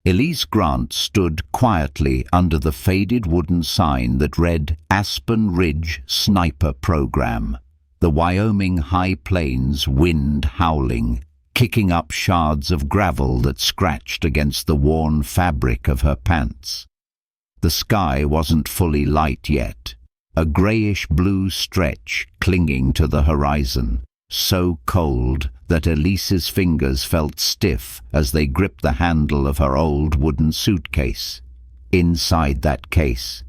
Elise Grant stood quietly under the faded wooden sign that read Aspen Ridge Sniper Program. The Wyoming high plains, wind howling, kicking up shards of gravel that scratched against the worn fabric of her pants. The sky wasn't fully light yet, a grayish-blue stretch clinging to the horizon, so cold that Elise's fingers felt stiff as they gripped the handle of her old wooden suitcase. Inside that case,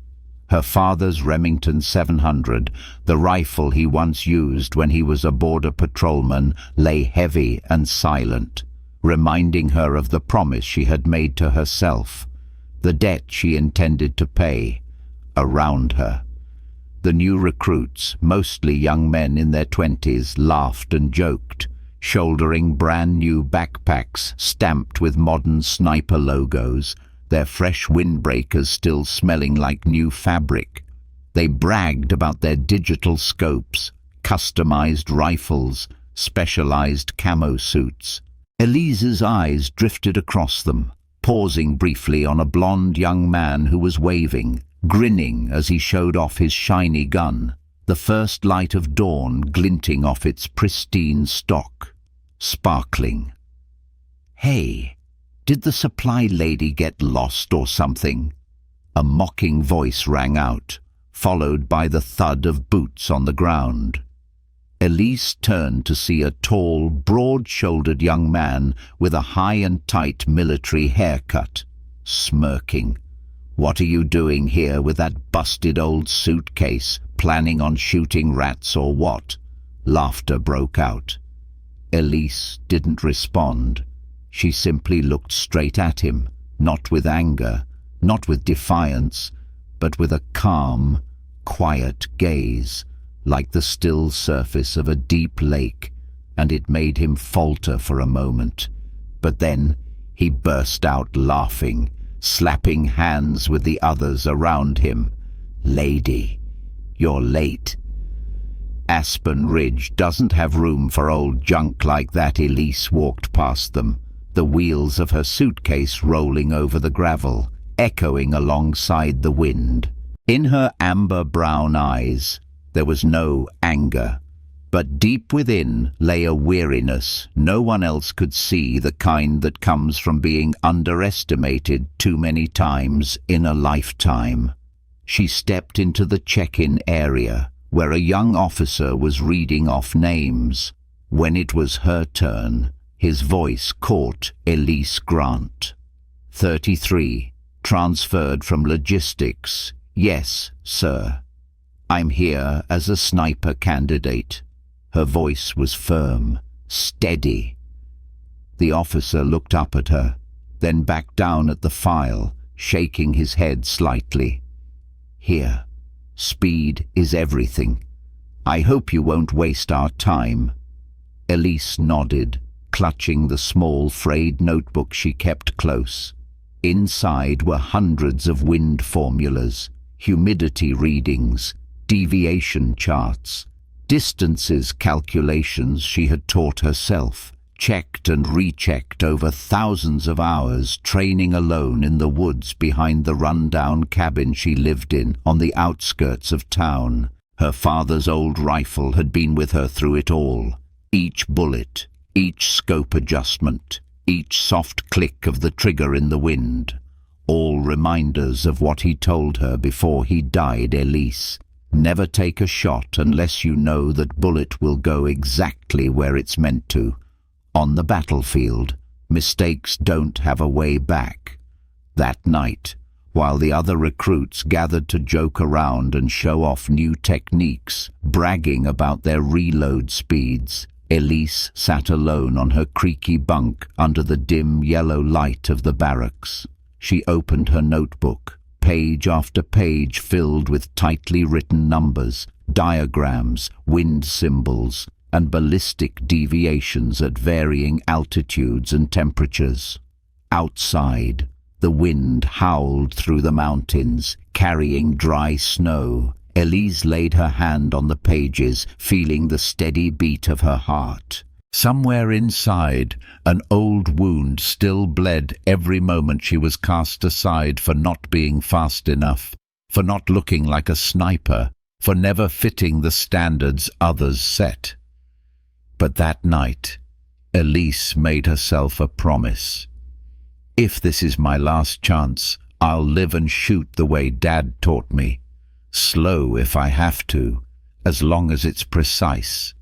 her father's Remington 700, the rifle he once used when he was a border patrolman, lay heavy and silent, reminding her of the promise she had made to herself, the debt she intended to pay. Around her, the new recruits, mostly young men in their 20s, laughed and joked, shouldering brand-new backpacks stamped with modern sniper logos, their fresh windbreakers still smelling like new fabric. They bragged about their digital scopes, customized rifles, specialized camo suits. Elise's eyes drifted across them, pausing briefly on a blond young man who was waving, grinning as he showed off his shiny gun, the first light of dawn glinting off its pristine stock, sparkling. "Hey, did the supply lady get lost or something?" A mocking voice rang out, followed by the thud of boots on the ground. Elise turned to see a tall, broad-shouldered young man with a high and tight military haircut, smirking. "What are you doing here with that busted old suitcase? Planning on shooting rats or what?" Laughter broke out. Elise didn't respond. She simply looked straight at him, not with anger, not with defiance, but with a calm, quiet gaze, like the still surface of a deep lake, and it made him falter for a moment. But then he burst out laughing, slapping hands with the others around him. "Lady, you're late. Aspen Ridge doesn't have room for old junk like that." Elise walked past them, the wheels of her suitcase rolling over the gravel, echoing alongside the wind. In her amber-brown eyes, there was no anger, but deep within lay a weariness no one else could see, the kind that comes from being underestimated too many times in a lifetime. She stepped into the check-in area, where a young officer was reading off names. When it was her turn, his voice caught Elise Grant. 33, transferred from logistics. "Yes, sir. I'm here as a sniper candidate." Her voice was firm, steady. The officer looked up at her, then back down at the file, shaking his head slightly. "Here, speed is everything. I hope you won't waste our time." Elise nodded, clutching the small frayed notebook she kept close. Inside were hundreds of wind formulas, humidity readings, deviation charts, distances calculations she had taught herself, checked and rechecked over thousands of hours training alone in the woods behind the rundown cabin she lived in on the outskirts of town. Her father's old rifle had been with her through it all. Each bullet, each scope adjustment, each soft click of the trigger in the wind, all reminders of what he told her before he died. "Elise, never take a shot unless you know that bullet will go exactly where it's meant to. On the battlefield, mistakes don't have a way back." That night, while the other recruits gathered to joke around and show off new techniques, bragging about their reload speeds, Elise sat alone on her creaky bunk under the dim yellow light of the barracks. She opened her notebook, page after page filled with tightly written numbers, diagrams, wind symbols, and ballistic deviations at varying altitudes and temperatures. Outside, the wind howled through the mountains, carrying dry snow. Elise laid her hand on the pages, feeling the steady beat of her heart. Somewhere inside, an old wound still bled every moment she was cast aside for not being fast enough, for not looking like a sniper, for never fitting the standards others set. But that night, Elise made herself a promise. If this is my last chance, I'll live and shoot the way Dad taught me. Slow if I have to, as long as it's precise.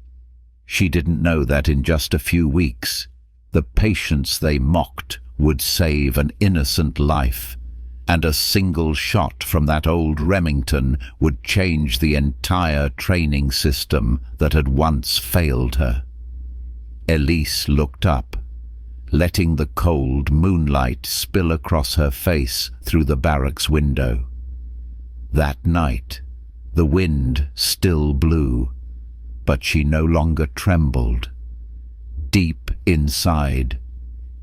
She didn't know that in just a few weeks, the patience they mocked would save an innocent life, and a single shot from that old Remington would change the entire training system that had once failed her. Elise looked up, letting the cold moonlight spill across her face through the barracks window. That night, the wind still blew, but she no longer trembled. Deep inside,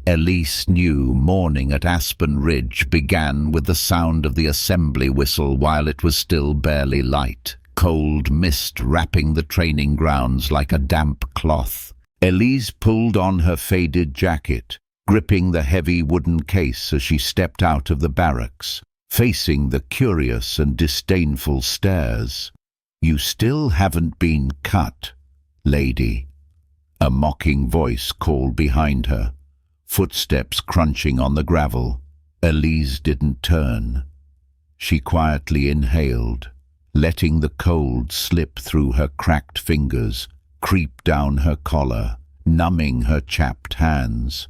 Elise knew morning at Aspen Ridge began with the sound of the assembly whistle while it was still barely light, cold mist wrapping the training grounds like a damp cloth. Elise pulled on her faded jacket, gripping the heavy wooden case as she stepped out of the barracks, facing the curious and disdainful stares. "You still haven't been cut, lady," a mocking voice called behind her, footsteps crunching on the gravel. Elise didn't turn. She quietly inhaled, letting the cold slip through her cracked fingers, creep down her collar, numbing her chapped hands.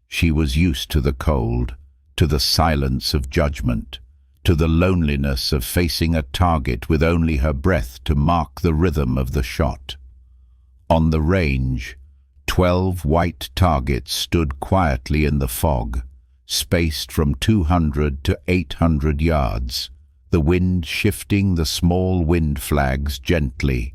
She was used to the cold, to the silence of judgment, to the loneliness of facing a target with only her breath to mark the rhythm of the shot. On the range, 12 white targets stood quietly in the fog, spaced from 200 to 800 yards, the wind shifting the small wind flags gently,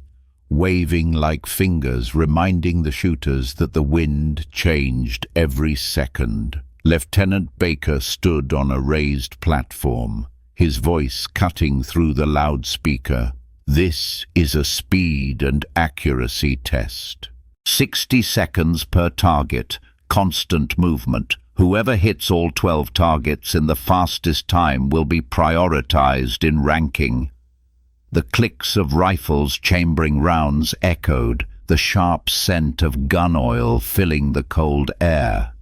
waving like fingers reminding the shooters that the wind changed every second. Lieutenant Baker stood on a raised platform, his voice cutting through the loudspeaker. "This is a speed and accuracy test. 60 seconds per target, constant movement. Whoever hits all 12 targets in the fastest time will be prioritized in ranking." The clicks of rifles chambering rounds echoed, the sharp scent of gun oil filling the cold air.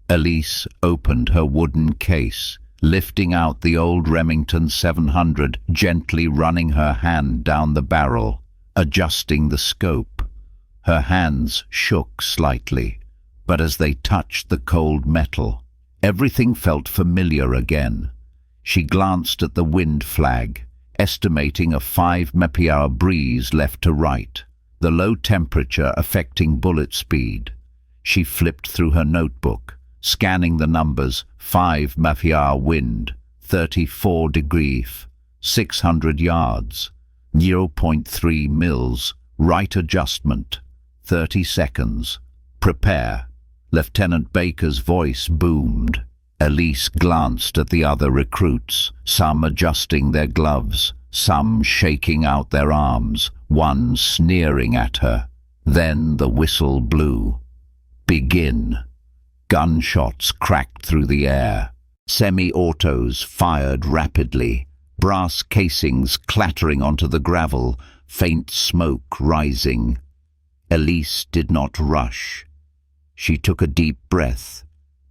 Elise opened her wooden case, lifting out the old Remington 700, gently running her hand down the barrel, adjusting the scope. Her hands shook slightly, but as they touched the cold metal, everything felt familiar again. She glanced at the wind flag, estimating a 5 mph breeze left to right, the low temperature affecting bullet speed. She flipped through her notebook, scanning the numbers: 5 mph wind, 34 degrees, 600 yards, 0.3 mils, right adjustment, 30 seconds. "Prepare." Lieutenant Baker's voice boomed. Elise glanced at the other recruits, some adjusting their gloves, some shaking out their arms, one sneering at her. Then the whistle blew. "Begin." Gunshots cracked through the air. Semi-autos fired rapidly, brass casings clattering onto the gravel, faint smoke rising. Elise did not rush. She took a deep breath,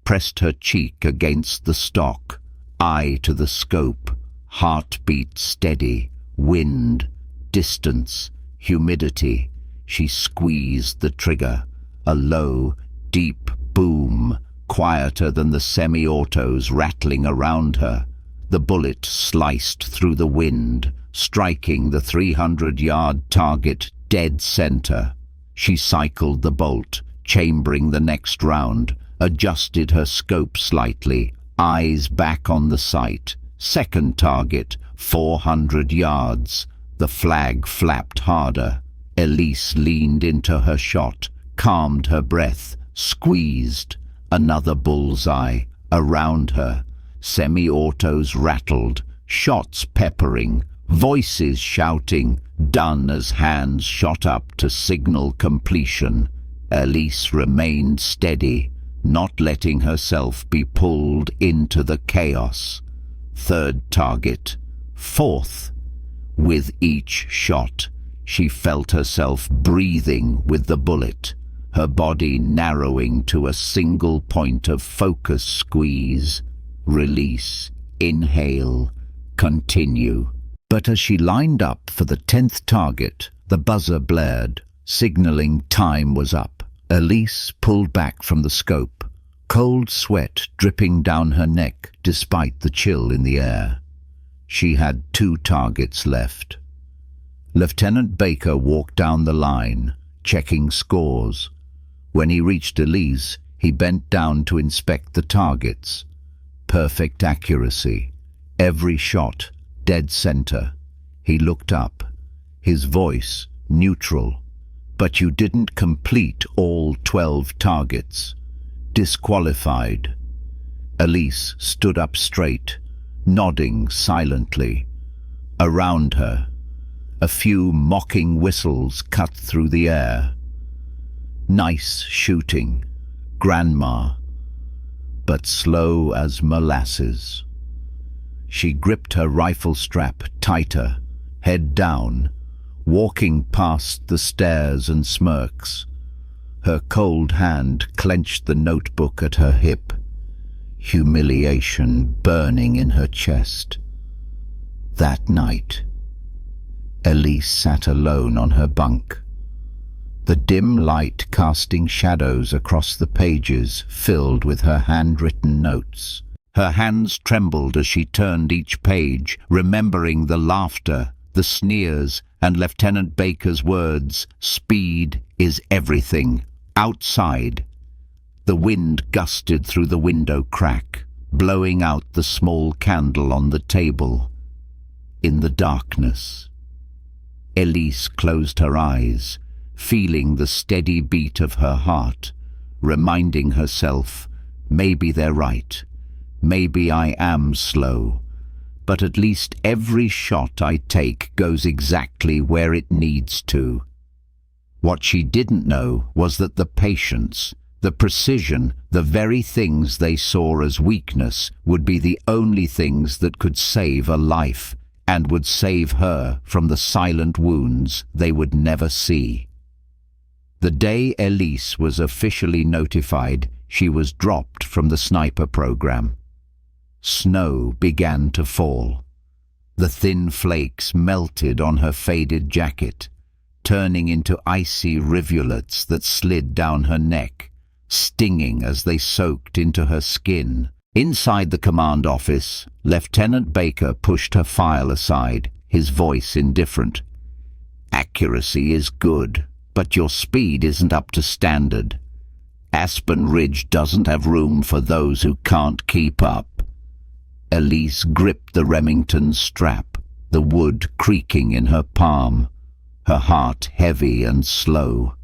pressed her cheek against the stock, eye to the scope, heartbeat steady, wind, distance, humidity. She squeezed the trigger, a low, deep boom, quieter than the semi-autos rattling around her. The bullet sliced through the wind, striking the 300-yard target dead center. She cycled the bolt, chambering the next round, adjusted her scope slightly, eyes back on the sight. Second target, 400 yards. The flag flapped harder. Elise leaned into her shot, calmed her breath, squeezed. Another bullseye. Around her, semi-autos rattled, shots peppering, voices shouting, done as hands shot up to signal completion. Elise remained steady, not letting herself be pulled into the chaos. Third target. Fourth. With each shot, she felt herself breathing with the bullet, her body narrowing to a single point of focus. Squeeze, release, inhale, continue. But as she lined up for the 10th target, the buzzer blared, signaling time was up. Elise pulled back from the scope, cold sweat dripping down her neck despite the chill in the air. She had 2 targets left. Lieutenant Baker walked down the line, checking scores. When he reached Elise, he bent down to inspect the targets. Perfect accuracy. Every shot, dead center. He looked up, his voice neutral. But you didn't complete all 12 targets. Disqualified. Elise stood up straight, nodding silently. Around her, a few mocking whistles cut through the air. Nice shooting, Grandma, but slow as molasses. She gripped her rifle strap tighter, head down, walking past the stares and smirks. Her cold hand clenched the notebook at her hip, humiliation burning in her chest. That night, Elise sat alone on her bunk, the dim light casting shadows across the pages filled with her handwritten notes. Her hands trembled as she turned each page, remembering the laughter, the sneers, and Lieutenant Baker's words, "Speed is everything." Outside, the wind gusted through the window crack, blowing out the small candle on the table. In the darkness, Elise closed her eyes, feeling the steady beat of her heart, reminding herself, maybe they're right, maybe I am slow, but at least every shot I take goes exactly where it needs to. What she didn't know was that the patience, the precision, the very things they saw as weakness would be the only things that could save a life, and would save her from the silent wounds they would never see. The day Elise was officially notified, she was dropped from the sniper program. Snow began to fall. The thin flakes melted on her faded jacket, turning into icy rivulets that slid down her neck, stinging as they soaked into her skin. Inside the command office, Lieutenant Baker pushed her file aside, his voice indifferent. "Accuracy is good, but your speed isn't up to standard. Aspen Ridge doesn't have room for those who can't keep up." Elise gripped the Remington strap, the wood creaking in her palm, her heart heavy and slow.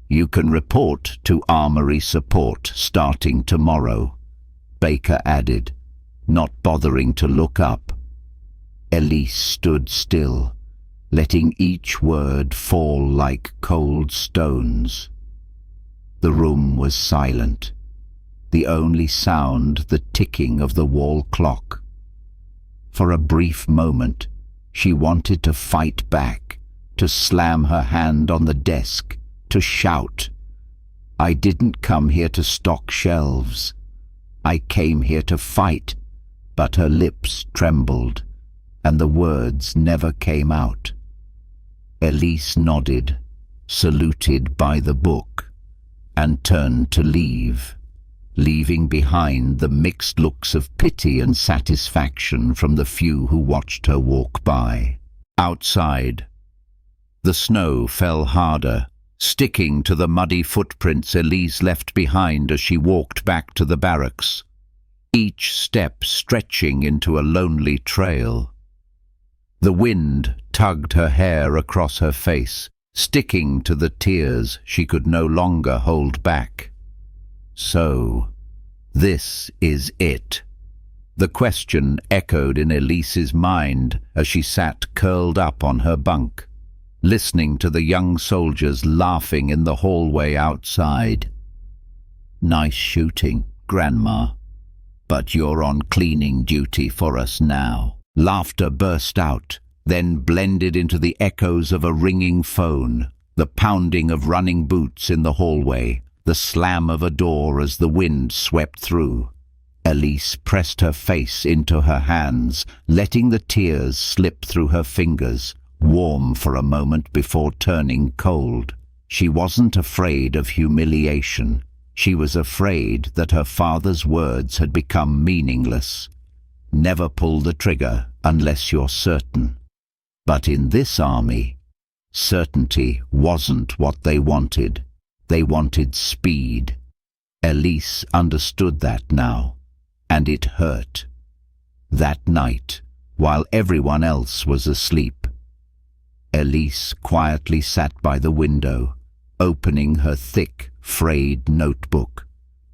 "You can report to Armory Support starting tomorrow," Baker added, not bothering to look up. Elise stood still, letting each word fall like cold stones. The room was silent, the only sound the ticking of the wall clock. For a brief moment, she wanted to fight back, to slam her hand on the desk, to shout, "I didn't come here to stock shelves. I came here to fight," but her lips trembled, and the words never came out. Elise nodded, saluted by the book, and turned to leave, leaving behind the mixed looks of pity and satisfaction from the few who watched her walk by. Outside, the snow fell harder, sticking to the muddy footprints Elise left behind as she walked back to the barracks, each step stretching into a lonely trail. The wind tugged her hair across her face, sticking to the tears she could no longer hold back. So, this is it. The question echoed in Elise's mind as she sat curled up on her bunk, listening to the young soldiers laughing in the hallway outside. "Nice shooting, Grandma, but you're on cleaning duty for us now." Laughter burst out, then blended into the echoes of a ringing phone, the pounding of running boots in the hallway, the slam of a door as the wind swept through. Elise pressed her face into her hands, letting the tears slip through her fingers, warm for a moment before turning cold. She wasn't afraid of humiliation. She was afraid that her father's words had become meaningless. Never pull the trigger unless you're certain. But in this army, certainty wasn't what they wanted. They wanted speed. Elise understood that now, and it hurt. That night, while everyone else was asleep, Elise quietly sat by the window, opening her thick, frayed notebook,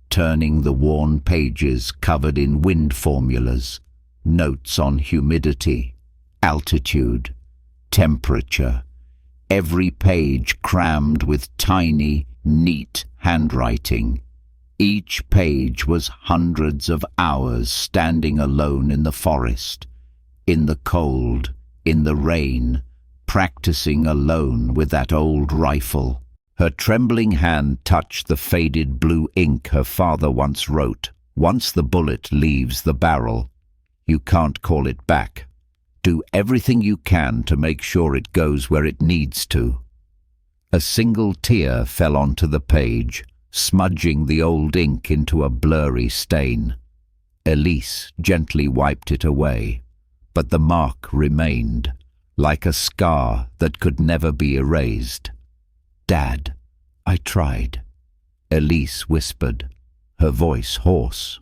turning the worn pages covered in wind formulas, notes on humidity, altitude, temperature, every page crammed with tiny, neat handwriting. Each page was hundreds of hours standing alone in the forest, in the cold, in the rain, practicing alone with that old rifle. Her trembling hand touched the faded blue ink her father once wrote. "Once the bullet leaves the barrel, you can't call it back. Do everything you can to make sure it goes where it needs to." A single tear fell onto the page, smudging the old ink into a blurry stain. Elise gently wiped it away, but the mark remained, like a scar that could never be erased. "Dad, I tried," Elise whispered, her voice hoarse.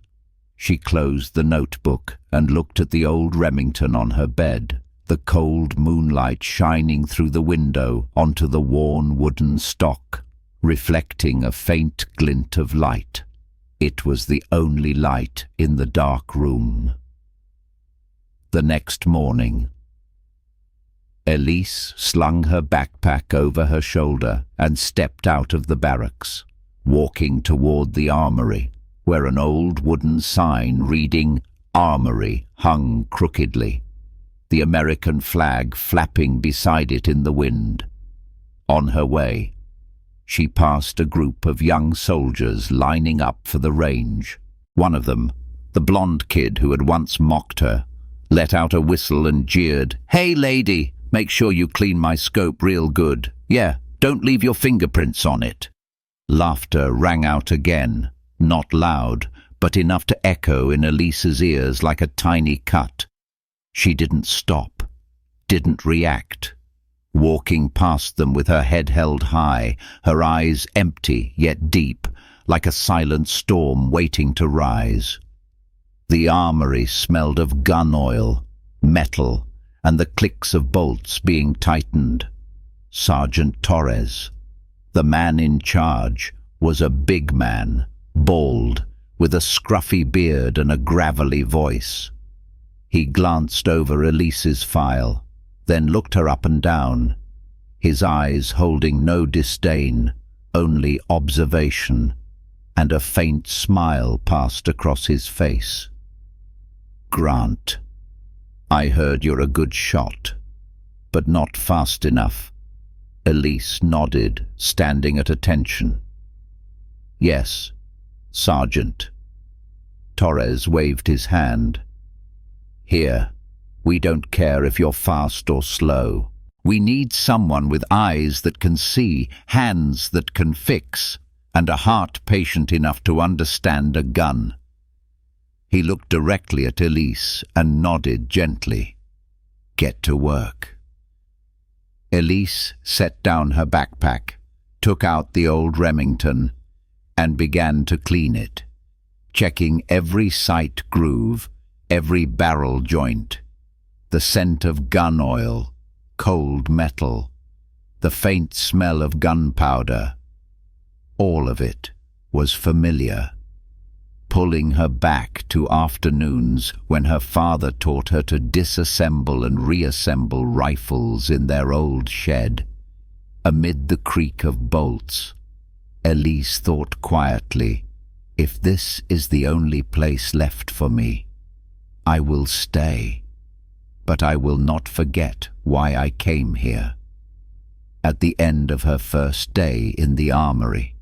She closed the notebook and looked at the old Remington on her bed, the cold moonlight shining through the window onto the worn wooden stock, reflecting a faint glint of light. It was the only light in the dark room. The next morning, Elise slung her backpack over her shoulder and stepped out of the barracks, walking toward the armory, where an old wooden sign reading "Armory" hung crookedly, the American flag flapping beside it in the wind. On her way, she passed a group of young soldiers lining up for the range. One of them, the blonde kid who had once mocked her, let out a whistle and jeered, "Hey, lady! Make sure you clean my scope real good. Yeah, don't leave your fingerprints on it." Laughter rang out again, not loud, but enough to echo in Elise's ears like a tiny cut. She didn't stop, didn't react, walking past them with her head held high, her eyes empty yet deep, like a silent storm waiting to rise. The armory smelled of gun oil, metal, and the clicks of bolts being tightened. Sergeant Torres, the man in charge, was a big man, bald, with a scruffy beard and a gravelly voice. He glanced over Elise's file, then looked her up and down, his eyes holding no disdain, only observation, and a faint smile passed across his face. "Grant, I heard you're a good shot, but not fast enough." Elise nodded, standing at attention. "Yes, Sergeant." Torres waved his hand. "Here, we don't care if you're fast or slow. We need someone with eyes that can see, hands that can fix, and a heart patient enough to understand a gun." He looked directly at Elise and nodded gently. "Get to work." Elise set down her backpack, took out the old Remington, and began to clean it, checking every sight groove, every barrel joint, the scent of gun oil, cold metal, the faint smell of gunpowder. All of it was familiar, pulling her back to afternoons when her father taught her to disassemble and reassemble rifles in their old shed. amid the creak of bolts. Elise thought quietly, "If this is the only place left for me, I will stay, but I will not forget why I came here." At the end of her first day in the armory,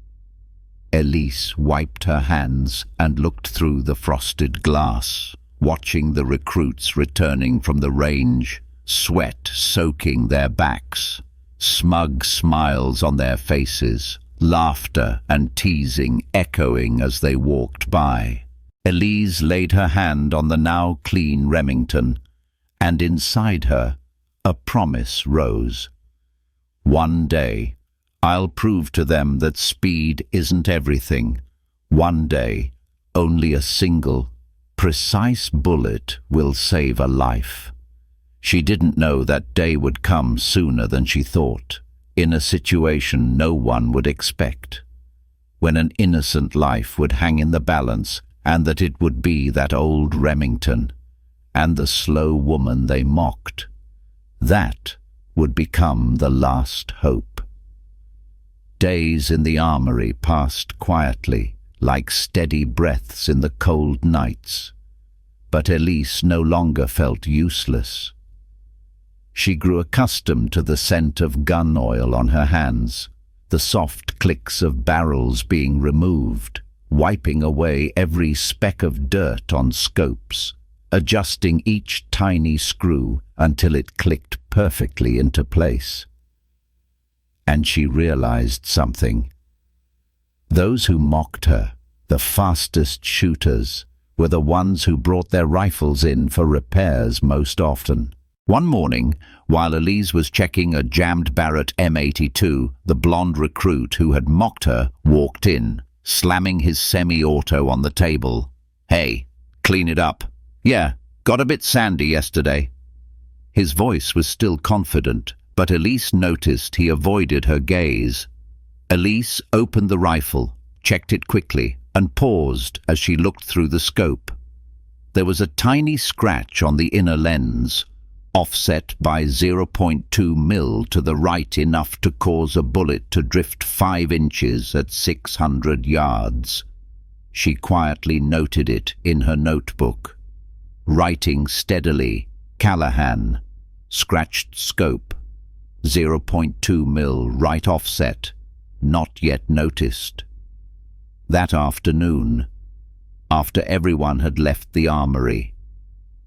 Elise wiped her hands and looked through the frosted glass, watching the recruits returning from the range, sweat soaking their backs, smug smiles on their faces, laughter and teasing echoing as they walked by. Elise laid her hand on the now clean Remington, and inside her a promise rose. One day, I'll prove to them that speed isn't everything. One day, only a single, precise bullet will save a life. She didn't know that day would come sooner than she thought, in a situation no one would expect, when an innocent life would hang in the balance, and that it would be that old Remington and the slow woman they mocked. That would become the last hope. Days in the armory passed quietly, like steady breaths in the cold nights. But Elise no longer felt useless. She grew accustomed to the scent of gun oil on her hands, the soft clicks of barrels being removed, wiping away every speck of dirt on scopes, adjusting each tiny screw until it clicked perfectly into place. And she realized something. Those who mocked her, the fastest shooters, were the ones who brought their rifles in for repairs most often. One morning, while Elise was checking a jammed Barrett M82, the blonde recruit who had mocked her walked in, slamming his semi-auto on the table. "Hey, clean it up." "Yeah, got a bit sandy yesterday." His voice was still confident, but Elise noticed he avoided her gaze. Elise opened the rifle, checked it quickly, and paused as she looked through the scope. There was a tiny scratch on the inner lens, offset by 0.2 mil to the right, enough to cause a bullet to drift 5 inches at 600 yards. She quietly noted it in her notebook. Writing steadily, Callahan, scratched scope, 0.2 mil right offset, not yet noticed. That afternoon, after everyone had left the armory,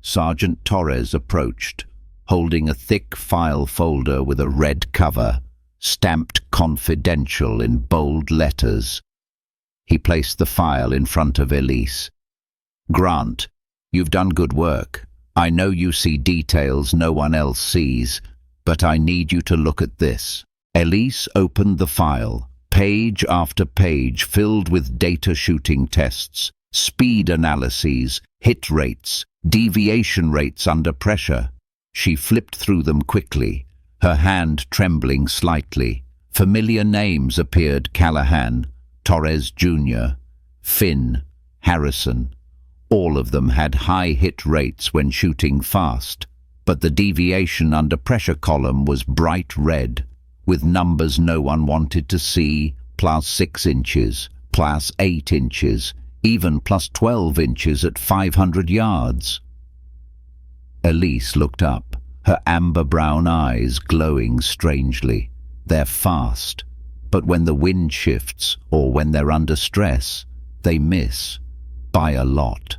Sergeant Torres approached, holding a thick file folder with a red cover, stamped confidential in bold letters. He placed the file in front of Elise. "Grant, you've done good work. I know you see details no one else sees, but I need you to look at this." Elise opened the file, page after page filled with data shooting tests, speed analyses, hit rates, deviation rates under pressure. She flipped through them quickly, her hand trembling slightly. Familiar names appeared: Callahan, Torres Jr., Finn, Harrison. All of them had high hit rates when shooting fast, but the deviation under pressure column was bright red, with numbers no one wanted to see: +6 inches, +8 inches, even +12 inches at 500 yards. Elise looked up, her amber-brown eyes glowing strangely. They're fast, but when the wind shifts or when they're under stress, they miss, by a lot.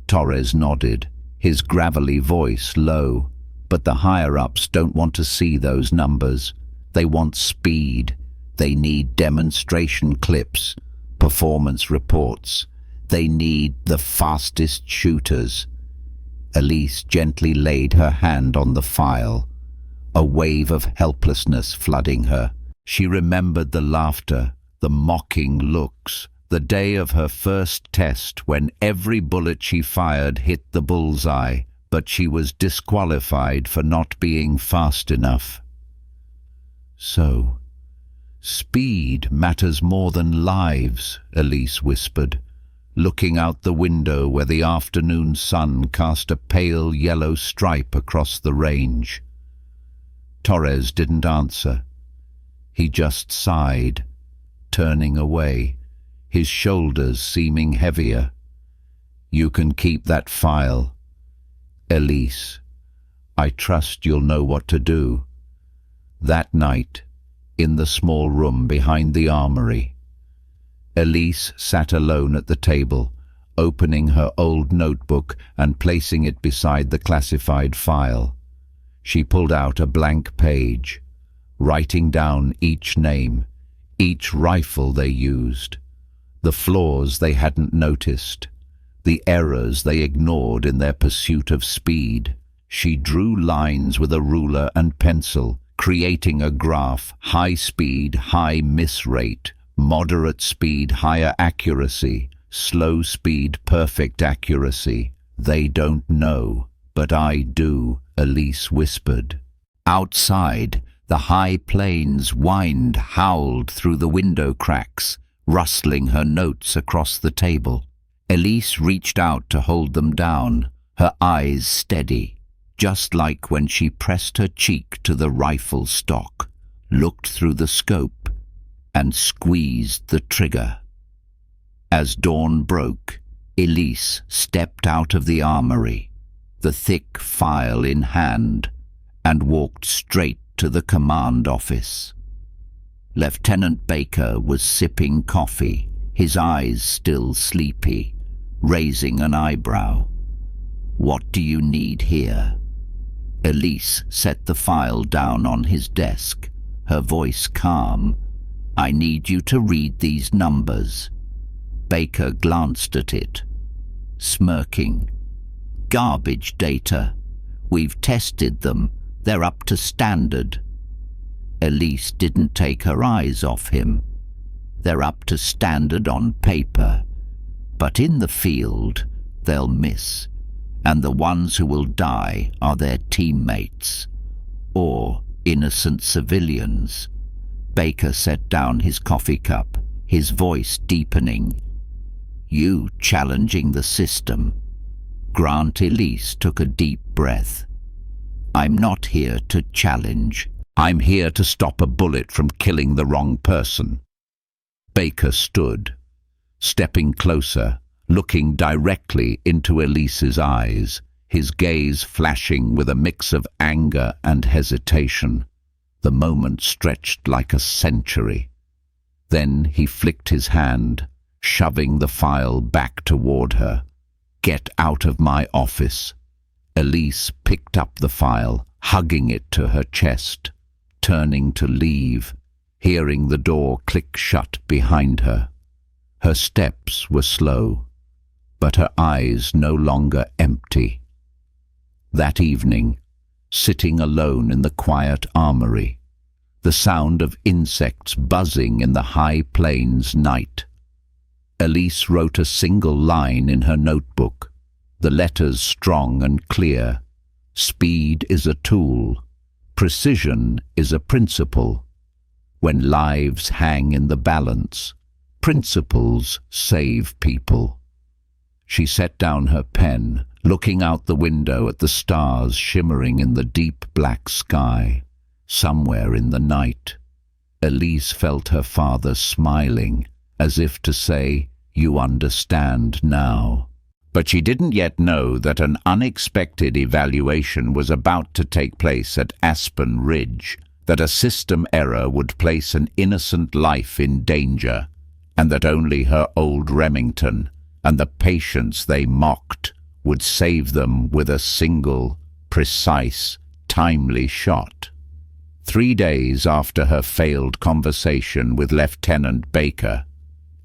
Torres nodded, his gravelly voice low. But the higher-ups don't want to see those numbers. They want speed. They need demonstration clips, performance reports. They need the fastest shooters. Elise gently laid her hand on the file, a wave of helplessness flooding her. She remembered the laughter, the mocking looks, the day of her first test when every bullet she fired hit the bullseye, but she was disqualified for not being fast enough. "So, speed matters more than lives," Elise whispered, looking out the window where the afternoon sun cast a pale yellow stripe across the range. Torres didn't answer. He just sighed, turning away, his shoulders seeming heavier. "You can keep that file. Elise, I trust you'll know what to do." That night, in the small room behind the armory, Elise sat alone at the table, opening her old notebook and placing it beside the classified file. She pulled out a blank page, writing down each name, each rifle they used, the flaws they hadn't noticed, the errors they ignored in their pursuit of speed. She drew lines with a ruler and pencil, creating a graph: high speed, high miss rate; moderate speed, higher accuracy; slow speed, perfect accuracy. "They don't know, but I do," Elise whispered. Outside, the high plains wind howled through the window cracks, rustling her notes across the table. Elise reached out to hold them down, her eyes steady, just like when she pressed her cheek to the rifle stock, looked through the scope, and squeezed the trigger. As dawn broke, Elise stepped out of the armory, the thick file in hand, and walked straight to the command office. Lieutenant Baker was sipping coffee, his eyes still sleepy, raising an eyebrow. "What do you need here?" Elise set the file down on his desk, her voice calm. "I need you to read these numbers." Baker glanced at it, smirking. "Garbage data. We've tested them. They're up to standard." Elise didn't take her eyes off him. "They're up to standard on paper, but in the field they'll miss, and the ones who will die are their teammates, or innocent civilians." Baker set down his coffee cup, his voice deepening. "You challenging the system?" Grant Elise took a deep breath. "I'm not here to challenge. I'm here to stop a bullet from killing the wrong person." Baker stood, stepping closer, looking directly into Elise's eyes, his gaze flashing with a mix of anger and hesitation. The moment stretched like a century. Then he flicked his hand, shoving the file back toward her. "Get out of my office." Elise picked up the file, hugging it to her chest, turning to leave, hearing the door click shut behind her. Her steps were slow, but her eyes no longer empty. That evening, sitting alone in the quiet armory, the sound of insects buzzing in the high plains night, Elise wrote a single line in her notebook, the letters strong and clear. "Speed is a tool. Precision is a principle. When lives hang in the balance, principles save people." She set down her pen, looking out the window at the stars shimmering in the deep black sky. Somewhere in the night, Elise felt her father smiling, as if to say, "You understand now." But she didn't yet know that an unexpected evaluation was about to take place at Aspen Ridge, that a system error would place an innocent life in danger, and that only her old Remington and the patience they mocked would save them with a single, precise, timely shot. 3 days after her failed conversation with Lieutenant Baker,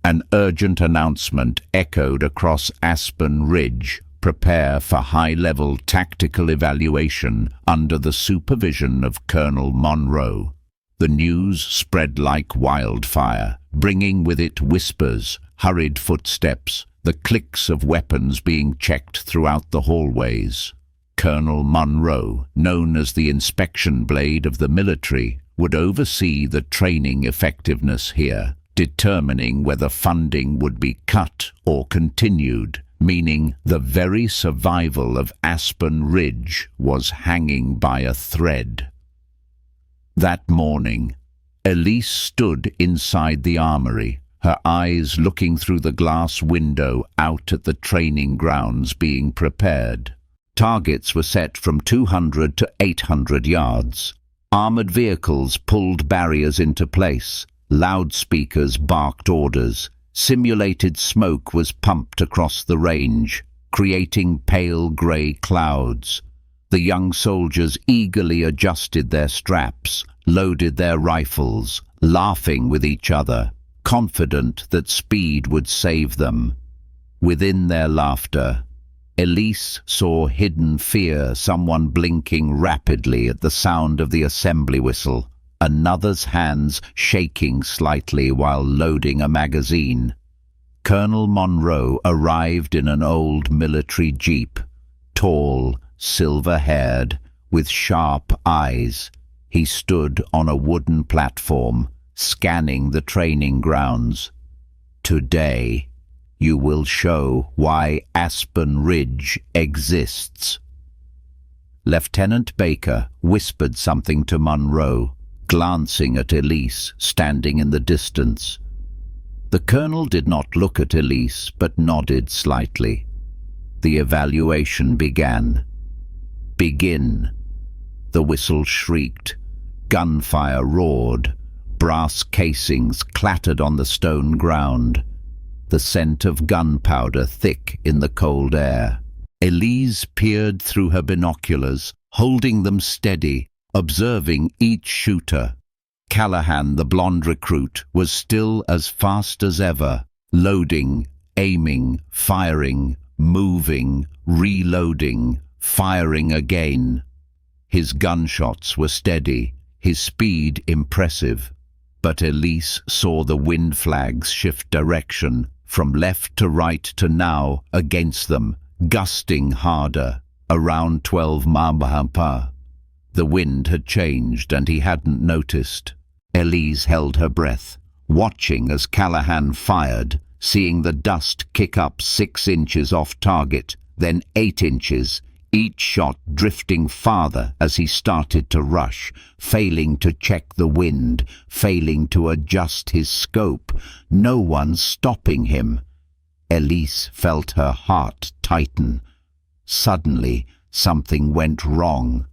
an urgent announcement echoed across Aspen Ridge: prepare for high-level tactical evaluation under the supervision of Colonel Monroe. The news spread like wildfire, bringing with it whispers, hurried footsteps, the clicks of weapons being checked throughout the hallways. Colonel Monroe, known as the inspection blade of the military, would oversee the training effectiveness here, determining whether funding would be cut or continued, meaning the very survival of Aspen Ridge was hanging by a thread. That morning, Elise stood inside the armory, her eyes looking through the glass window out at the training grounds being prepared. Targets were set from 200 to 800 yards. Armored vehicles pulled barriers into place. Loudspeakers barked orders. Simulated smoke was pumped across the range, creating pale grey clouds. The young soldiers eagerly adjusted their straps, loaded their rifles, laughing with each other, confident that speed would save them. Within their laughter, Elise saw hidden fear, someone blinking rapidly at the sound of the assembly whistle, another's hands shaking slightly while loading a magazine. Colonel Monroe arrived in an old military jeep, tall, silver-haired, with sharp eyes. He stood on a wooden platform, scanning the training grounds. "Today, you will show why Aspen Ridge exists." Lieutenant Baker whispered something to Monroe, glancing at Elise, standing in the distance. The colonel did not look at Elise, but nodded slightly. The evaluation began. "Begin." The whistle shrieked. Gunfire roared. Brass casings clattered on the stone ground. The scent of gunpowder thick in the cold air. Elise peered through her binoculars, holding them steady, observing each shooter. Callahan, the blonde recruit, was still as fast as ever, loading, aiming, firing, moving, reloading, firing again. His gunshots were steady, his speed impressive. But Elise saw the wind flags shift direction, from left to right to now against them, gusting harder, around 12 mph. The wind had changed and he hadn't noticed. Elise held her breath, watching as Callahan fired, seeing the dust kick up 6 inches off target, then 8 inches, each shot drifting farther as he started to rush, failing to check the wind, failing to adjust his scope, no one stopping him. Elise felt her heart tighten. Suddenly, something went wrong.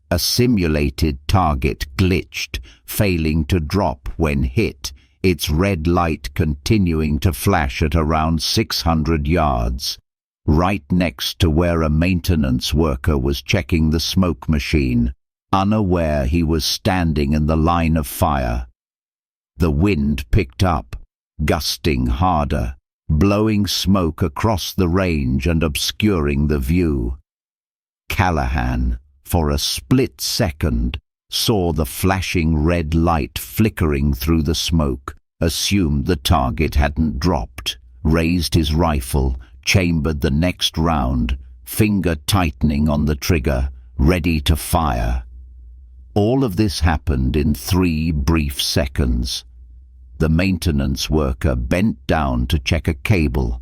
A simulated target glitched, failing to drop when hit, its red light continuing to flash at around 600 yards. Right next to where a maintenance worker was checking the smoke machine, unaware he was standing in the line of fire. The wind picked up, gusting harder, blowing smoke across the range and obscuring the view. Callahan, for a split second, saw the flashing red light flickering through the smoke, assumed the target hadn't dropped, raised his rifle, chambered the next round, finger tightening on the trigger, ready to fire. All of this happened in 3 brief seconds. The maintenance worker bent down to check a cable,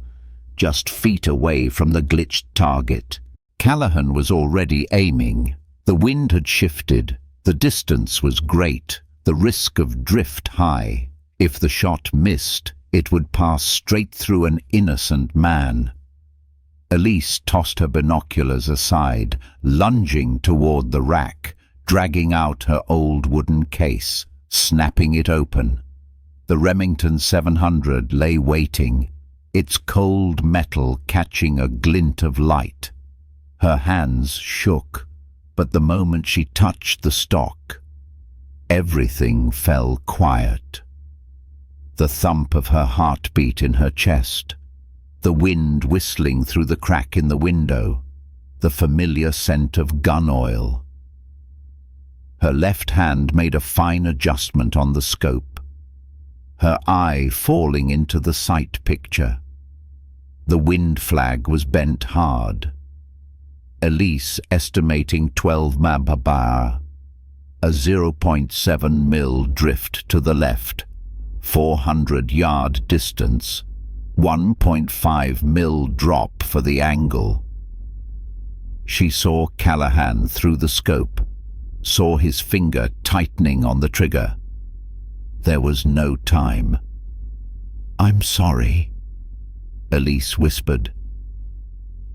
just feet away from the glitched target. Callahan was already aiming. The wind had shifted. The distance was great, the risk of drift high. If the shot missed, it would pass straight through an innocent man. Elise tossed her binoculars aside, lunging toward the rack, dragging out her old wooden case, snapping it open. The Remington 700 lay waiting, its cold metal catching a glint of light. Her hands shook, but the moment she touched the stock, everything fell quiet. The thump of her heartbeat in her chest, the wind whistling through the crack in the window, the familiar scent of gun oil. Her left hand made a fine adjustment on the scope, her eye falling into the sight picture. The wind flag was bent hard. Elise estimating 12 mph, a 0.7 mil drift to the left, 400-yard distance, 1.5 mil drop for the angle. She saw Callahan through the scope, saw his finger tightening on the trigger. There was no time. "I'm sorry," Elise whispered.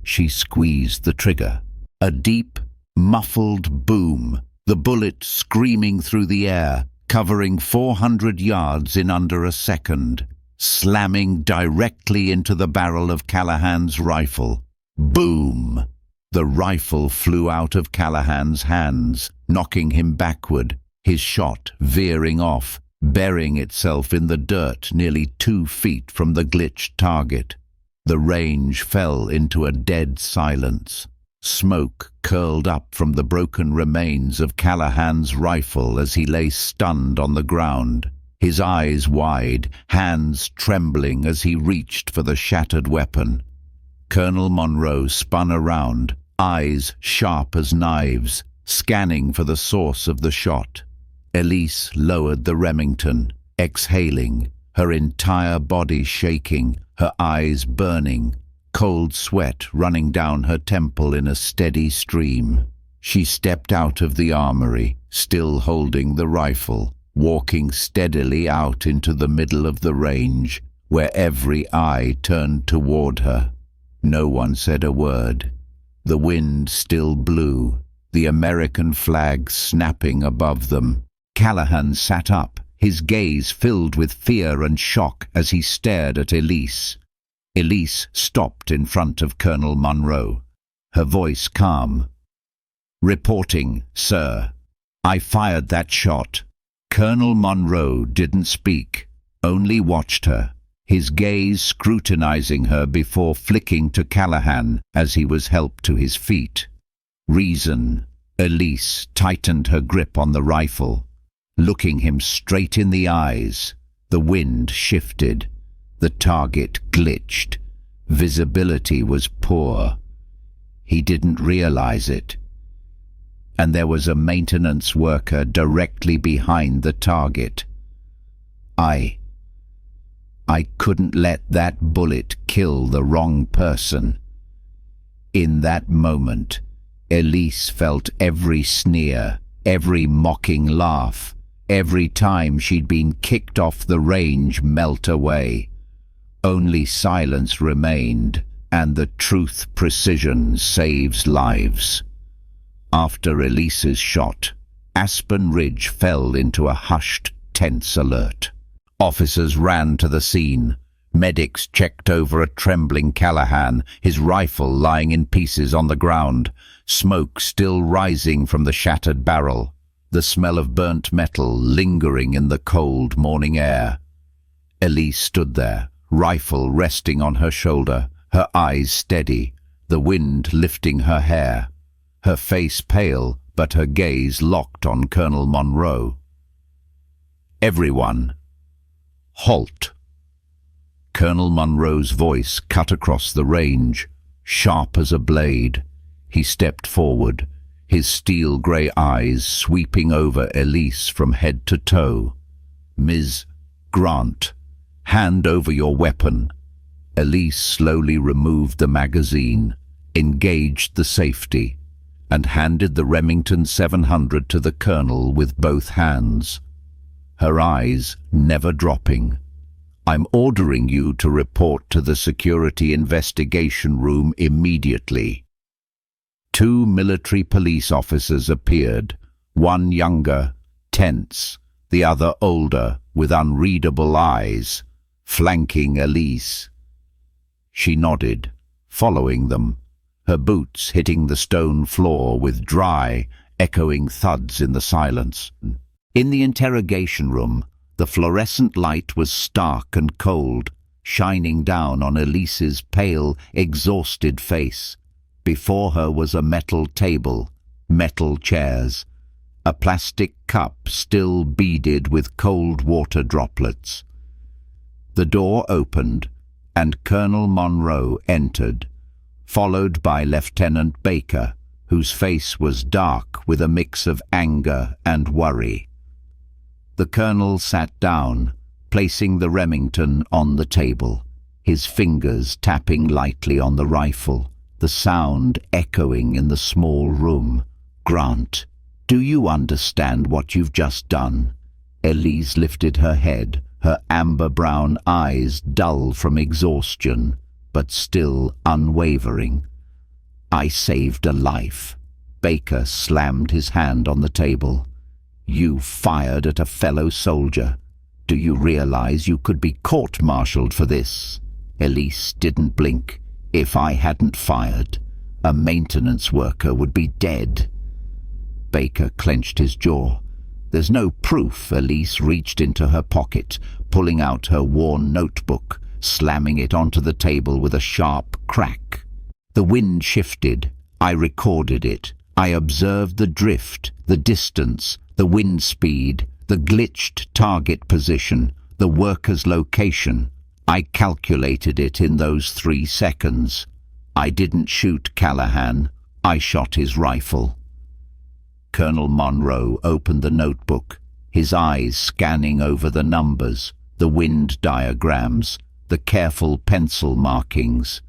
She squeezed the trigger. A deep, muffled boom, the bullet screaming through the air, covering 400 yards in under a second, slamming directly into the barrel of Callahan's rifle. Boom! The rifle flew out of Callahan's hands, knocking him backward, his shot veering off, burying itself in the dirt nearly 2 feet from the glitched target. The range fell into a dead silence. Smoke curled up from the broken remains of Callahan's rifle as he lay stunned on the ground, his eyes wide, hands trembling as he reached for the shattered weapon. Colonel Monroe spun around, eyes sharp as knives, scanning for the source of the shot. Elise lowered the Remington, exhaling, her entire body shaking, her eyes burning, cold sweat running down her temple in a steady stream. She stepped out of the armory, still holding the rifle, walking steadily out into the middle of the range, where every eye turned toward her. No one said a word. The wind still blew, the American flag snapping above them. Callahan sat up, his gaze filled with fear and shock as he stared at Elise. Elise stopped in front of Colonel Monroe, her voice calm. "Reporting, sir. I fired that shot." Colonel Monroe didn't speak, only watched her, his gaze scrutinizing her before flicking to Callahan as he was helped to his feet. "Reason." Elise tightened her grip on the rifle, looking him straight in the eyes. The wind shifted. The target glitched. Visibility was poor. He didn't realize it. And there was a maintenance worker directly behind the target. I couldn't let that bullet kill the wrong person." In that moment, Elise felt every sneer, every mocking laugh, every time she'd been kicked off the range melt away. Only silence remained, and the truth precision saves lives. After Elise's shot, Aspen Ridge fell into a hushed, tense alert. Officers ran to the scene. Medics checked over a trembling Callahan, his rifle lying in pieces on the ground, smoke still rising from the shattered barrel, the smell of burnt metal lingering in the cold morning air. Elise stood there, rifle resting on her shoulder, her eyes steady, the wind lifting her hair, her face pale but her gaze locked on Colonel Monroe. "Everyone, halt!" Colonel Monroe's voice cut across the range, sharp as a blade. He stepped forward, his steel-grey eyes sweeping over Elise from head to toe. "Ms. Grant, hand over your weapon." Elise slowly removed the magazine, engaged the safety, and handed the Remington 700 to the colonel with both hands, her eyes never dropping. "I'm ordering you to report to the security investigation room immediately." 2 military police officers appeared, one younger, tense, the other older, with unreadable eyes, flanking Elise. She nodded, following them, her boots hitting the stone floor with dry, echoing thuds in the silence. In the interrogation room, the fluorescent light was stark and cold, shining down on Elise's pale, exhausted face. Before her was a metal table, metal chairs, a plastic cup still beaded with cold water droplets. The door opened, and Colonel Monroe entered, followed by Lieutenant Baker, whose face was dark with a mix of anger and worry. The colonel sat down, placing the Remington on the table, his fingers tapping lightly on the rifle, the sound echoing in the small room. "Grant, do you understand what you've just done?" Elise lifted her head, her amber-brown eyes dull from exhaustion, but still unwavering. "I saved a life." Baker slammed his hand on the table. "You fired at a fellow soldier. Do you realize you could be court-martialed for this?" Elise didn't blink. "If I hadn't fired, a maintenance worker would be dead." Baker clenched his jaw. "There's no proof." Elise reached into her pocket, pulling out her worn notebook, slamming it onto the table with a sharp crack. "The wind shifted. I recorded it. I observed the drift, the distance, the wind speed, the glitched target position, the worker's location. I calculated it in those 3 seconds. I didn't shoot Callahan. I shot his rifle." Colonel Monroe opened the notebook, his eyes scanning over the numbers, the wind diagrams, the careful pencil markings.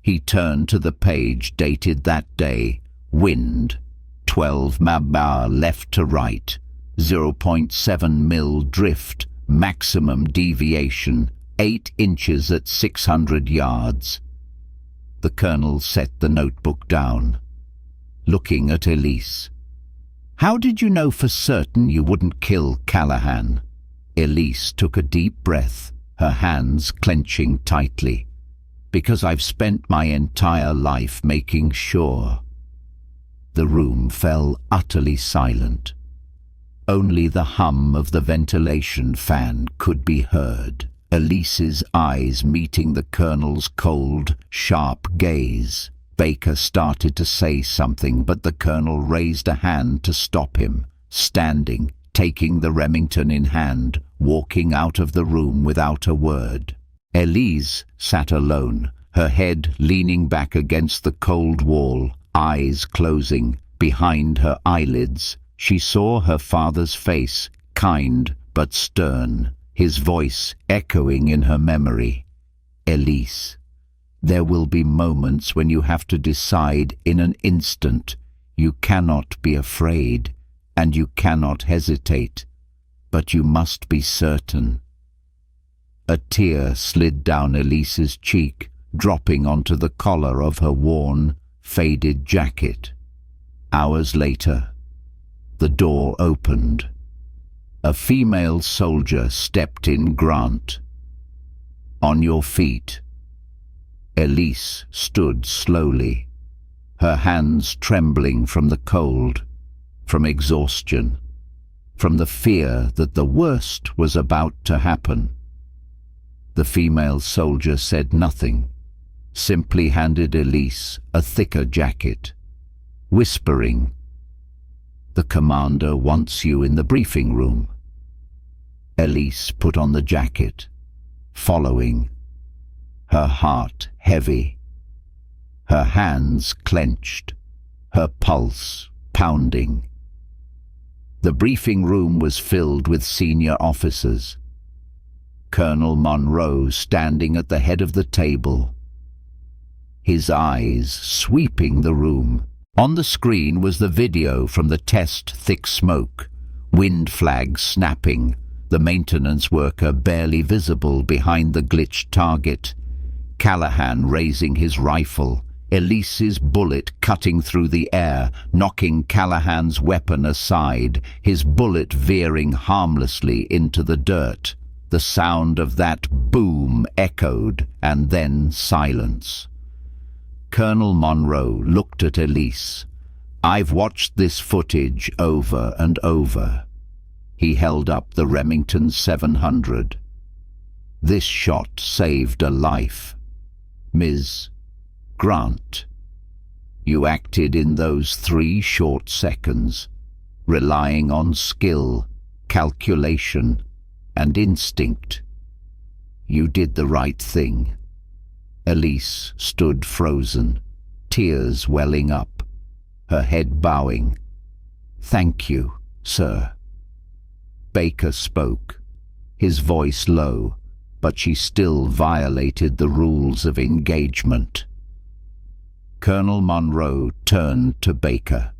He turned to the page dated that day. Wind, 12 mph left to right, 0.7 mil drift, maximum deviation, 8 inches at 600 yards. The colonel set the notebook down, looking at Elise. "How did you know for certain you wouldn't kill Callahan?" Elise took a deep breath, her hands clenching tightly. "Because I've spent my entire life making sure." The room fell utterly silent. Only the hum of the ventilation fan could be heard, Elise's eyes meeting the colonel's cold, sharp gaze. Baker started to say something, but the colonel raised a hand to stop him, standing, taking the Remington in hand, walking out of the room without a word. Elise sat alone, her head leaning back against the cold wall, eyes closing. Behind her eyelids, she saw her father's face, kind but stern, his voice echoing in her memory. "Elise, there will be moments when you have to decide in an instant. You cannot be afraid, and you cannot hesitate, but you must be certain." A tear slid down Elise's cheek, dropping onto the collar of her worn, faded jacket. Hours later, the door opened. A female soldier stepped in. "Grant, on your feet." Elise stood slowly, her hands trembling from the cold, from exhaustion, from the fear that the worst was about to happen. The female soldier said nothing, simply handed Elise a thicker jacket, whispering, "The commander wants you in the briefing room." Elise put on the jacket, following, her heart heavy, her hands clenched, her pulse pounding. The briefing room was filled with senior officers. Colonel Monroe standing at the head of the table, his eyes sweeping the room. On the screen was the video from the test. Thick smoke, wind flags snapping, the maintenance worker barely visible behind the glitched target. Callahan raising his rifle, Elise's bullet cutting through the air, knocking Callahan's weapon aside, his bullet veering harmlessly into the dirt. The sound of that boom echoed, and then silence. Colonel Monroe looked at Elise. "I've watched this footage over and over." He held up the Remington 700. "This shot saved a life. Ms. Grant, you acted in those 3 short seconds, relying on skill, calculation, and instinct. You did the right thing." Elise stood frozen, tears welling up, her head bowing. "Thank you, sir." Baker spoke, his voice low, but she still violated the rules of engagement. Colonel Monroe turned to Baker,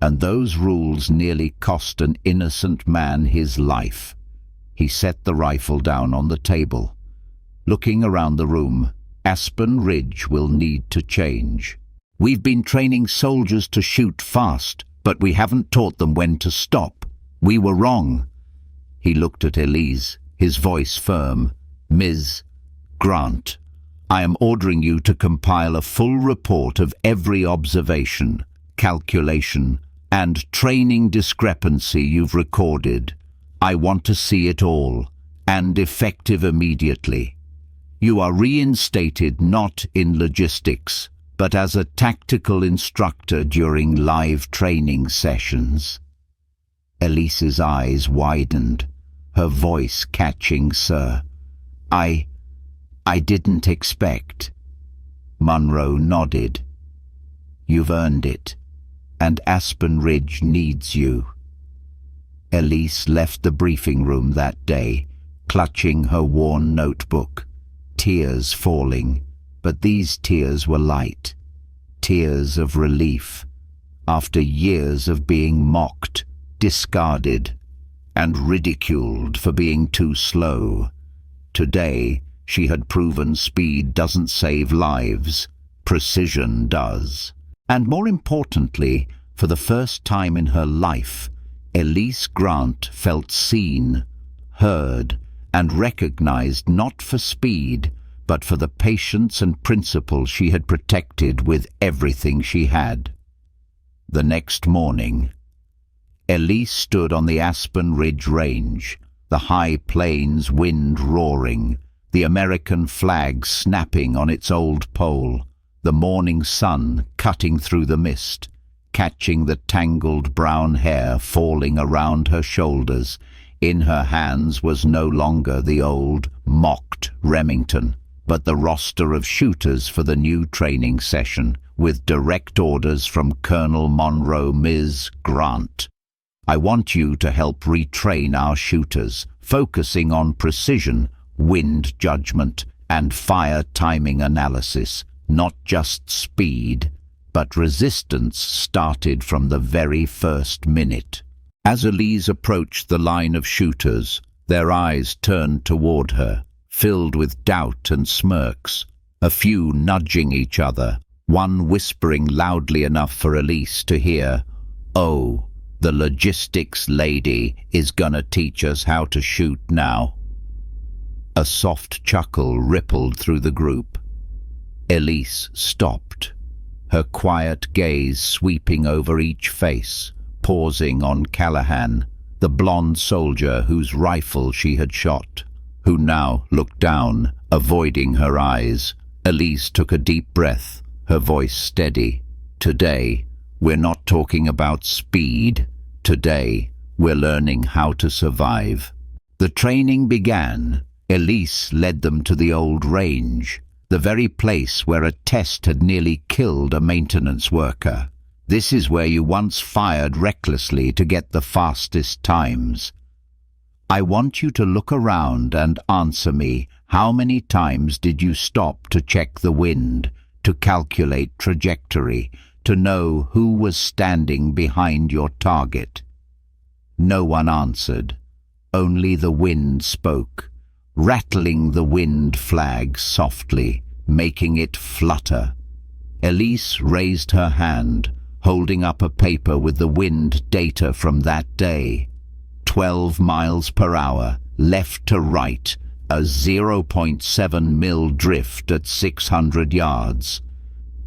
and those rules nearly cost an innocent man his life. He set the rifle down on the table. Looking around the room, Aspen Ridge will need to change. We've been training soldiers to shoot fast, but we haven't taught them when to stop. We were wrong. He looked at Elise, his voice firm. Ms. Grant, I am ordering you to compile a full report of every observation, calculation, and training discrepancy you've recorded. I want to see it all, and effective immediately. You are reinstated not in logistics, but as a tactical instructor during live training sessions. Elise's eyes widened, her voice catching, "Sir, I didn't expect." Monroe nodded. "You've earned it, and Aspen Ridge needs you." Elise left the briefing room that day, clutching her worn notebook, tears falling, but these tears were light, tears of relief, after years of being mocked, discarded, and ridiculed for being too slow. Today, she had proven speed doesn't save lives, precision does. And more importantly, for the first time in her life, Elise Grant felt seen, heard, and recognized not for speed, but for the patience and principle she had protected with everything she had. The next morning, Elise stood on the Aspen Ridge Range, the high plains wind roaring, the American flag snapping on its old pole, the morning sun cutting through the mist, catching the tangled brown hair falling around her shoulders. In her hands was no longer the old, mocked Remington, but the roster of shooters for the new training session, with direct orders from Colonel Monroe. "Ms. Grant, I want you to help retrain our shooters, focusing on precision, wind judgment, and fire timing analysis, not just speed, but resistance started from the very first minute." As Elise approached the line of shooters, their eyes turned toward her, filled with doubt and smirks, a few nudging each other, one whispering loudly enough for Elise to hear, "Oh, the logistics lady is gonna teach us how to shoot now." A soft chuckle rippled through the group. Elise stopped, her quiet gaze sweeping over each face, pausing on Callahan, the blonde soldier whose rifle she had shot, who now looked down, avoiding her eyes. Elise took a deep breath, her voice steady. "Today, we're not talking about speed. Today, we're learning how to survive." The training began. Elise led them to the old range, the very place where a test had nearly killed a maintenance worker. "This is where you once fired recklessly to get the fastest times. I want you to look around and answer me. How many times did you stop to check the wind, to calculate trajectory, to know who was standing behind your target?" No one answered. Only the wind spoke, rattling the wind flag softly, making it flutter. Elise raised her hand, holding up a paper with the wind data from that day. 12 miles per hour, left to right, a 0.7 mil drift at 600 yards.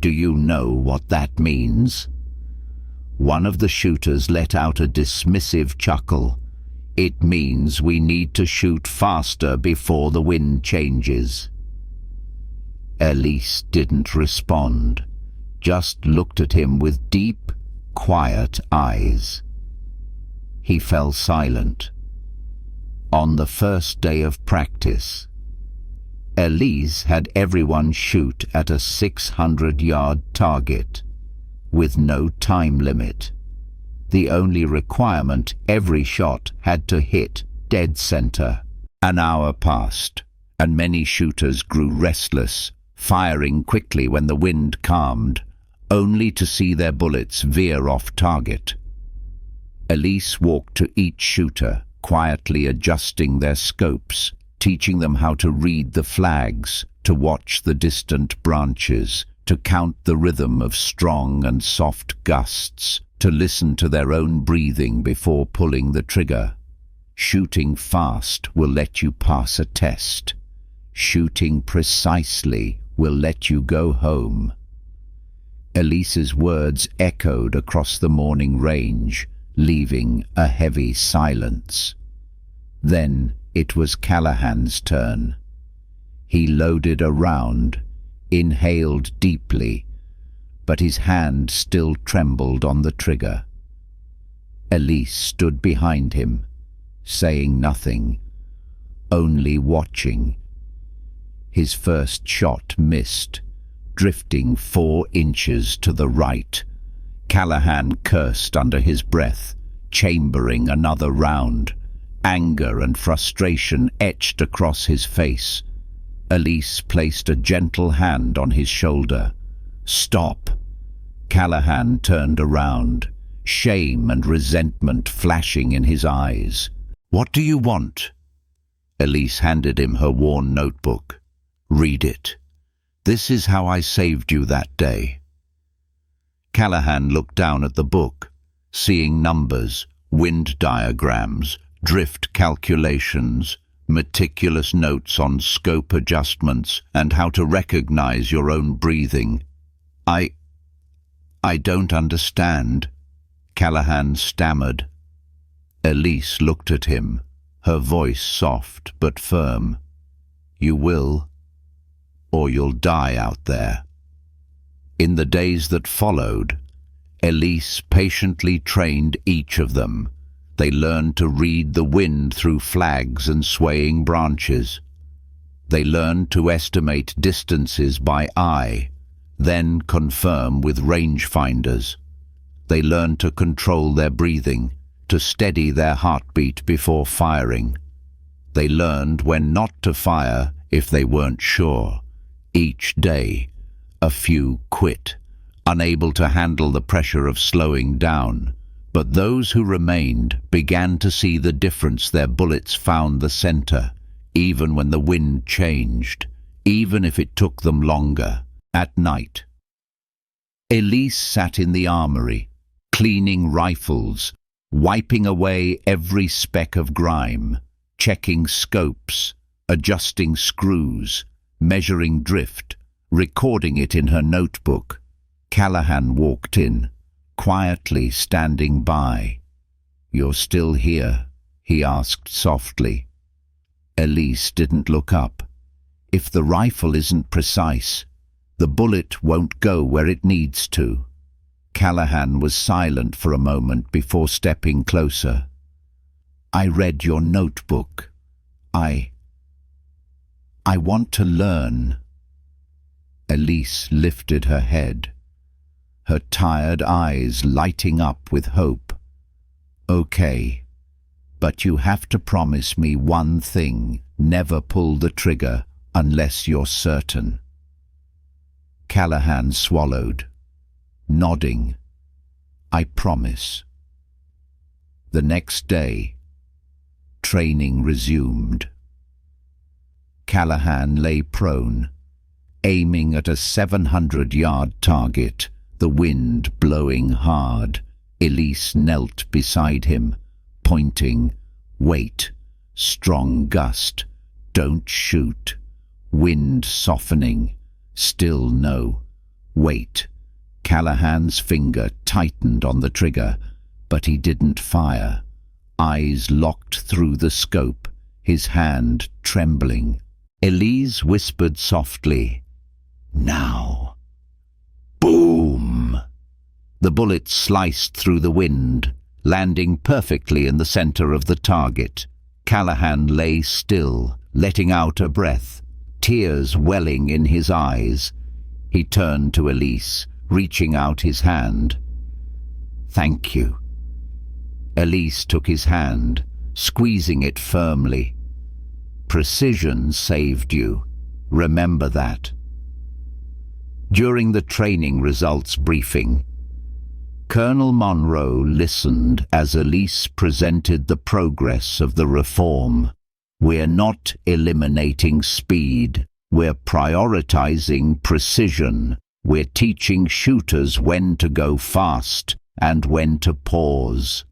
Do you know what that means? One of the shooters let out a dismissive chuckle. "It means we need to shoot faster before the wind changes." Elise didn't respond, just looked at him with deep, quiet eyes. He fell silent. On the first day of practice, Elise had everyone shoot at a 600-yard target, with no time limit. The only requirement, every shot had to hit dead center. An hour passed, and many shooters grew restless, firing quickly when the wind calmed, only to see their bullets veer off target. Elise walked to each shooter, quietly adjusting their scopes, teaching them how to read the flags, to watch the distant branches, to count the rhythm of strong and soft gusts, to listen to their own breathing before pulling the trigger. Shooting fast will let you pass a test. Shooting precisely will let you go home. Elise's words echoed across the morning range, leaving a heavy silence. Then it was Callahan's turn. He loaded a round, inhaled deeply, but his hand still trembled on the trigger. Elise stood behind him, saying nothing, only watching. His first shot missed, drifting 4 inches to the right. Callahan cursed under his breath, chambering another round. Anger and frustration etched across his face. Elise placed a gentle hand on his shoulder. "Stop." Callahan turned around, shame and resentment flashing in his eyes. "What do you want?" Elise handed him her worn notebook. "Read it. This is how I saved you that day." Callahan looked down at the book, seeing numbers, wind diagrams, drift calculations, meticulous notes on scope adjustments and how to recognize your own breathing. I don't understand," Callahan stammered. Elise looked at him, her voice soft but firm. "You will, or you'll die out there." In the days that followed, Elise patiently trained each of them. They learned to read the wind through flags and swaying branches. They learned to estimate distances by eye, then confirm with rangefinders. They learned to control their breathing, to steady their heartbeat before firing. They learned when not to fire if they weren't sure. Each day, a few quit, unable to handle the pressure of slowing down. But those who remained began to see the difference their bullets found the center, even when the wind changed, even if it took them longer. At night, Elise sat in the armory, cleaning rifles, wiping away every speck of grime, checking scopes, adjusting screws, measuring drift, recording it in her notebook. Callahan walked in, quietly standing by. "You're still here?" he asked softly. Elise didn't look up. If the rifle isn't precise, the bullet won't go where it needs to. Callahan was silent for a moment before stepping closer. "I read your notebook. I want to learn." Elise lifted her head, her tired eyes lighting up with hope. "Okay, but you have to promise me one thing. Never pull the trigger unless you're certain." Callahan swallowed, nodding. "I promise." The next day, training resumed. Callahan lay prone, aiming at a 700-yard target, the wind blowing hard. Elise knelt beside him, pointing. "Wait. Strong gust. Don't shoot. Wind softening. Still no. Wait." Callahan's finger tightened on the trigger, but he didn't fire. Eyes locked through the scope, his hand trembling. Elise whispered softly, "Now." Boom! The bullet sliced through the wind, landing perfectly in the center of the target. Callahan lay still, letting out a breath, tears welling in his eyes. He turned to Elise, reaching out his hand. "Thank you." Elise took his hand, squeezing it firmly. "Precision saved you. Remember that." During the training results briefing, Colonel Monroe listened as Elise presented the progress of the reform. We're not eliminating speed. We're prioritizing precision. We're teaching shooters when to go fast and when to pause.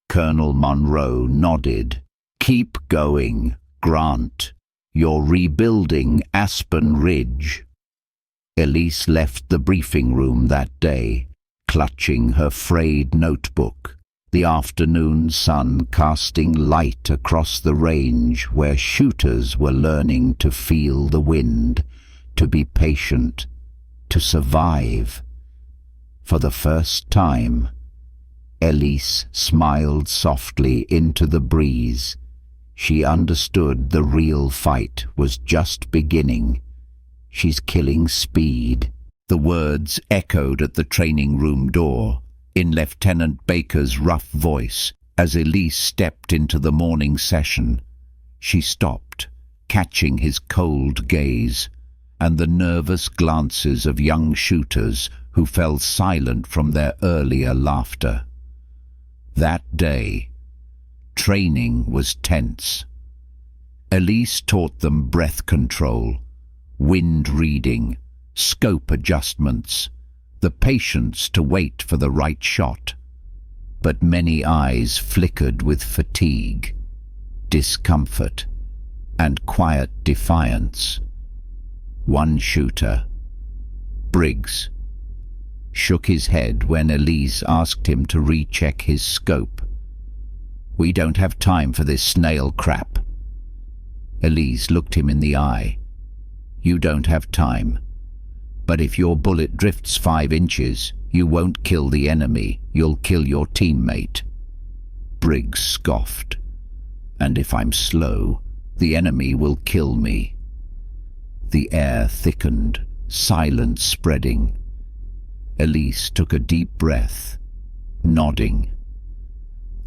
Colonel Monroe nodded. Keep going, Grant. You're rebuilding Aspen Ridge. Elise left the briefing room that day, clutching her frayed notebook, the afternoon sun casting light across the range where shooters were learning to feel the wind, to be patient, to survive. For the first time, Elise smiled softly into the breeze. She understood the real fight was just beginning. She's killing speed. The words echoed at the training room door, in Lieutenant Baker's rough voice, as Elise stepped into the morning session. She stopped, catching his cold gaze, and the nervous glances of young shooters who fell silent from their earlier laughter. That day, training was tense. Elise taught them breath control, wind reading, scope adjustments, the patience to wait for the right shot. But many eyes flickered with fatigue, discomfort, and quiet defiance. One shooter, Briggs, shook his head when Elise asked him to recheck his scope. "We don't have time for this snail crap." Elise looked him in the eye. "You don't have time. But if your bullet drifts 5 inches, you won't kill the enemy, you'll kill your teammate." Briggs scoffed. "And if I'm slow, the enemy will kill me." The air thickened, silence spreading. Elise took a deep breath, nodding.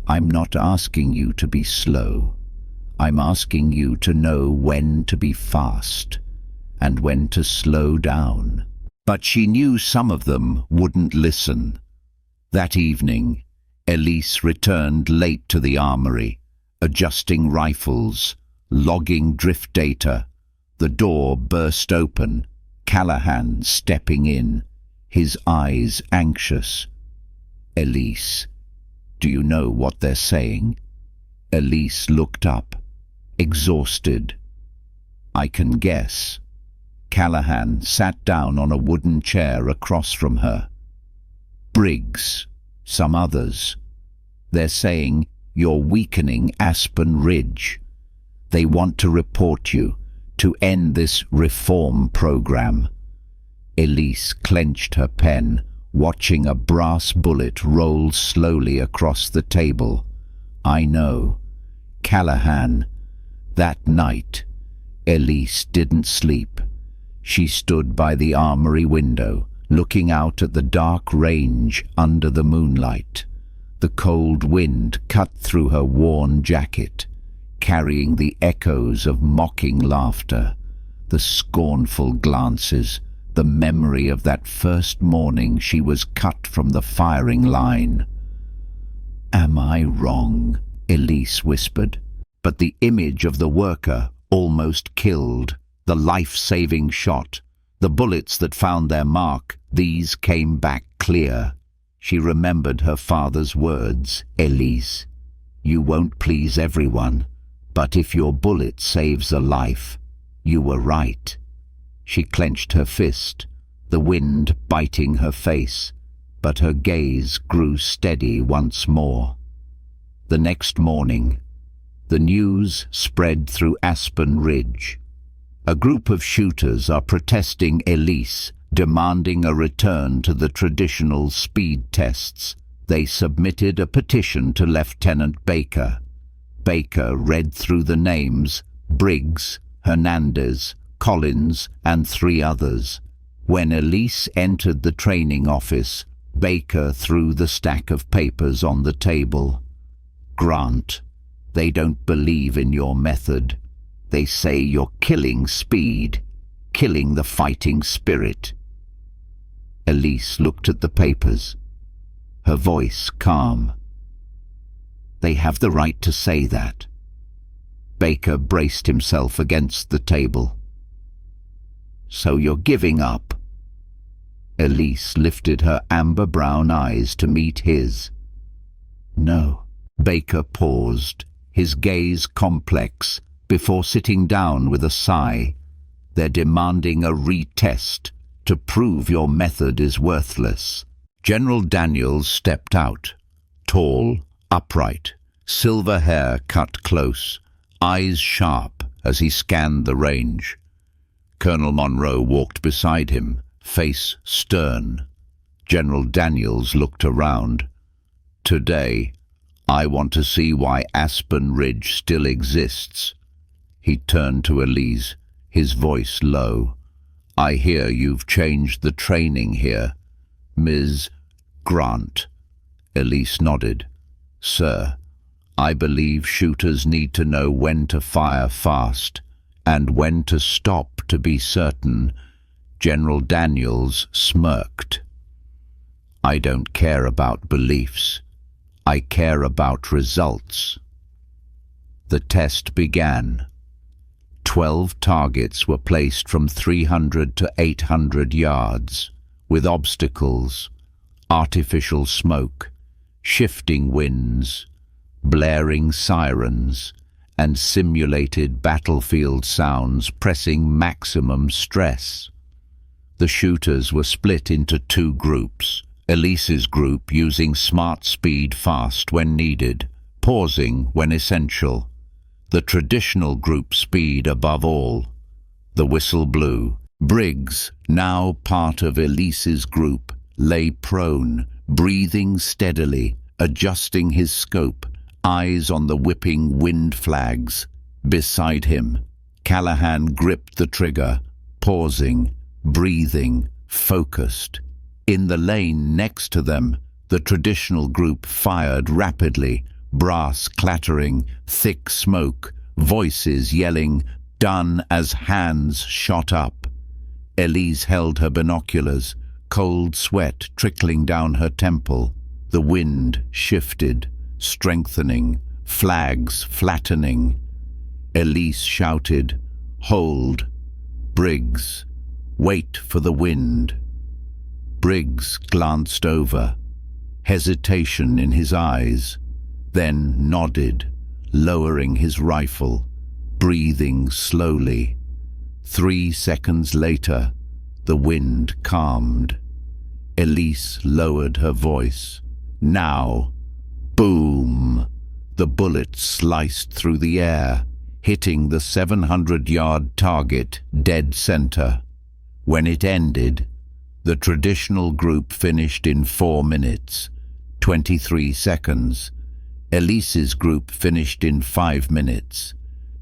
"I'm not asking you to be slow. I'm asking you to know when to be fast and when to slow down." But she knew some of them wouldn't listen. That evening, Elise returned late to the armory, adjusting rifles, logging drift data. The door burst open, Callahan stepping in, his eyes anxious. "Elise, do you know what they're saying?" Elise looked up, exhausted. "I can guess." Callahan sat down on a wooden chair across from her. "Briggs, some others. They're saying you're weakening Aspen Ridge. They want to report you, to end this reform program." Elise clenched her pen, watching a brass bullet roll slowly across the table. "I know. Callahan." That night, Elise didn't sleep. She stood by the armory window, looking out at the dark range under the moonlight. The cold wind cut through her worn jacket, carrying the echoes of mocking laughter, the scornful glances, the memory of that first morning she was cut from the firing line. "Am I wrong?" Elise whispered. But the image of the worker almost killed, the life-saving shot, the bullets that found their mark, these came back clear. She remembered her father's words, "Elise, you won't please everyone, but if your bullet saves a life, you were right." She clenched her fist, the wind biting her face, but her gaze grew steady once more. The next morning, the news spread through Aspen Ridge. A group of shooters are protesting Elise, demanding a return to the traditional speed tests. They submitted a petition to Lieutenant Baker. Baker read through the names: Briggs, Hernandez, Collins, and 3 others. When Elise entered the training office, Baker threw the stack of papers on the table. "Grant, they don't believe in your method. They say you're killing speed, killing the fighting spirit." Elise looked at the papers. her voice calm. "They have the right to say that." Baker braced himself against the table. "So you're giving up?" Elise lifted her amber-brown eyes to meet his. "No." Baker paused, his gaze complex, before sitting down with a sigh. "They're demanding a retest to prove your method is worthless." General Daniels stepped out, tall, upright, silver hair cut close, eyes sharp as he scanned the range. Colonel Monroe walked beside him, face stern. General Daniels looked around. "Today, I want to see why Aspen Ridge still exists." He turned to Elise, his voice low. "I hear you've changed the training here, Ms. Grant." Elise nodded. "Sir, I believe shooters need to know when to fire fast and when to stop to be certain." General Daniels smirked. "I don't care about beliefs. I care about results." The test began. 12 targets were placed from 300 to 800 yards, with obstacles, artificial smoke, shifting winds, blaring sirens, and simulated battlefield sounds pressing maximum stress. The shooters were split into 2 groups. Elise's group using smart speed fast when needed, pausing when essential. The traditional group speed above all. The whistle blew. Briggs, now part of Elise's group, lay prone, breathing steadily, adjusting his scope, eyes on the whipping wind flags. Beside him, Callahan gripped the trigger, pausing, breathing, focused. In the lane next to them, the traditional group fired rapidly, brass clattering, thick smoke, voices yelling, "Done," as hands shot up. Elise held her binoculars, cold sweat trickling down her temple. The wind shifted, strengthening, flags flattening. Elise shouted, "Hold! Briggs, wait for the wind." Briggs glanced over, hesitation in his eyes, then nodded, lowering his rifle, breathing slowly. 3 seconds later, the wind calmed. Elise lowered her voice. "Now!" Boom! The bullet sliced through the air, hitting the 700-yard target dead center. When it ended, the traditional group finished in 4 minutes, 23 seconds. Elise's group finished in 5 minutes,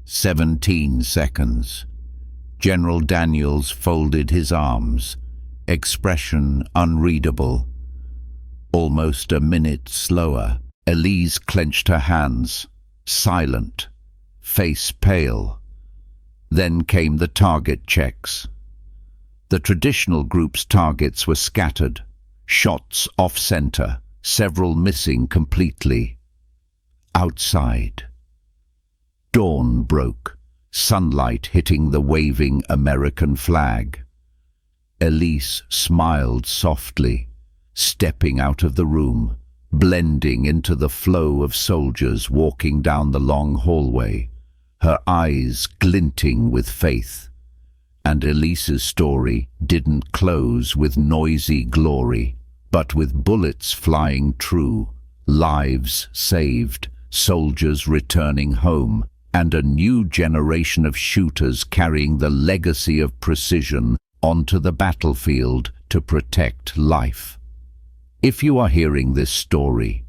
17 seconds. General Daniels folded his arms, expression unreadable. Almost a minute slower. Elise clenched her hands, silent, face pale. Then came the target checks. The traditional group's targets were scattered, shots off-center, several missing completely. Outside. Dawn broke, sunlight hitting the waving American flag. Elise smiled softly, stepping out of the room, blending into the flow of soldiers walking down the long hallway, her eyes glinting with faith. And Elise's story didn't close with noisy glory, but with bullets flying true, lives saved, soldiers returning home, and a new generation of shooters carrying the legacy of precision onto the battlefield to protect life. If you are hearing this story,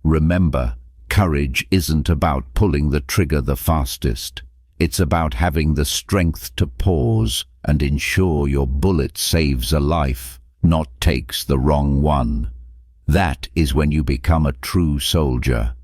remember, courage isn't about pulling the trigger the fastest. It's about having the strength to pause and ensure your bullet saves a life, not takes the wrong one. That is when you become a true soldier.